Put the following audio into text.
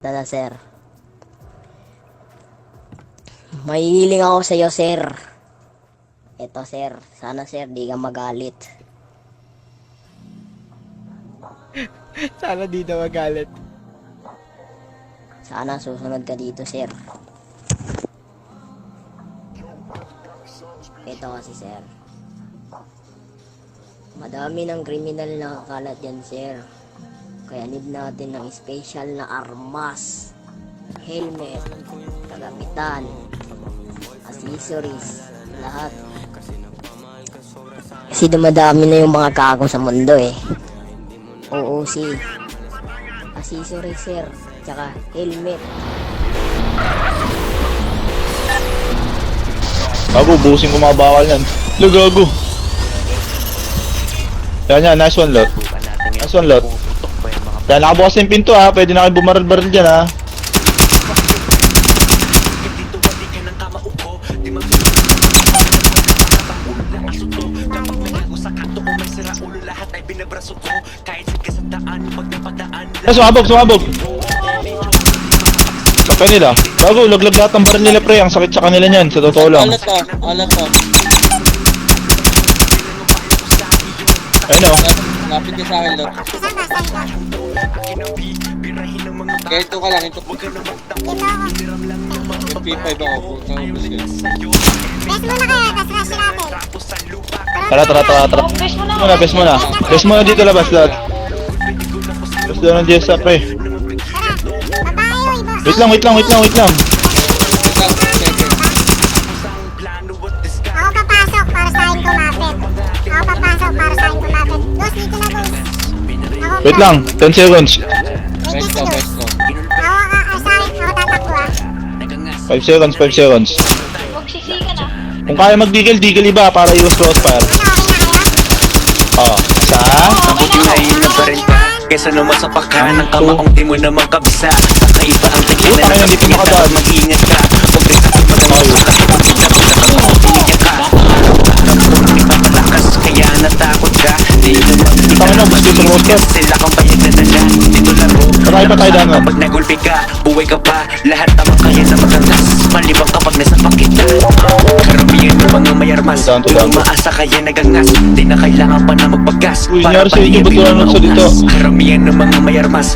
Tara, sir. Mahihiling ako sa'yo, sir. Eto, sir. Sana, sir, di ka magalit. Sana di na magalit. Sana susunod ka dito, sir. Ito kasi, sir. Madami ng kriminal na kakalat yan, sir. Kaya need natin ng special na armas, helmet, kagamitan, accessories, lahat. Kasi dumadami na yung mga kako sa mundo eh. OOC, accessories, sir, tsaka helmet. Gago, busin ko mga bakal yan. Gago. Yan, nice one lot. Nice one lot. Yan, nakabukas yung pinto ha. Pwede na kayo bumaril-baril dyan ha. Sumabog. Sakay nila. Gago, laglag lahat ng baril nila pre. Ang sakit sa kanila niyan, sa totoo lang. Alat to. Ayun o. Lapit ka sa akin, Lot. Kaya ito ka lang, ito. P5 ako, puta ko kasi. Best muna kayo, tapos rush natin. Tara. Best muna dito labas lahat. Best daw ng GSA pre. Tara, babae, Wait lang. Ako papasok para sa akin kumapit. Dos, dito na, Dos. Ako Wait lang, 10 seconds. Wait Besto, na si Dos. besto. Ako tatakbo ah. 5 seconds. Huwag sisikan ah. Kung kaya digil iba para iwas crossfire. Ano, okay na kayo? Sa? Mabuti na ilang pa rin ka kesa naman sa pagkaan ng kama kung di mo naman kabisa. Kakaiba ang tingin na Dito makadaan. mag-iingat ka. Huwag rin kasi magpapalakas kaya natakot ka. Di naman Tangina, gusto sa monster. sila kang bayad na dala. Dito laro Patay pa tayo dami. kapag nagulpi ka, buhay ka pa. Lahat naman kaya na magangas. Malibang kapag nasapak kita. Karamihan ng mga mayarmas, Tulang. umaasa kaya nagangas. Di na kailangan pa na magpagas. Uy, nangyari sa inyo, ba't wala nang salita? Karamihan ng mga mayarmas,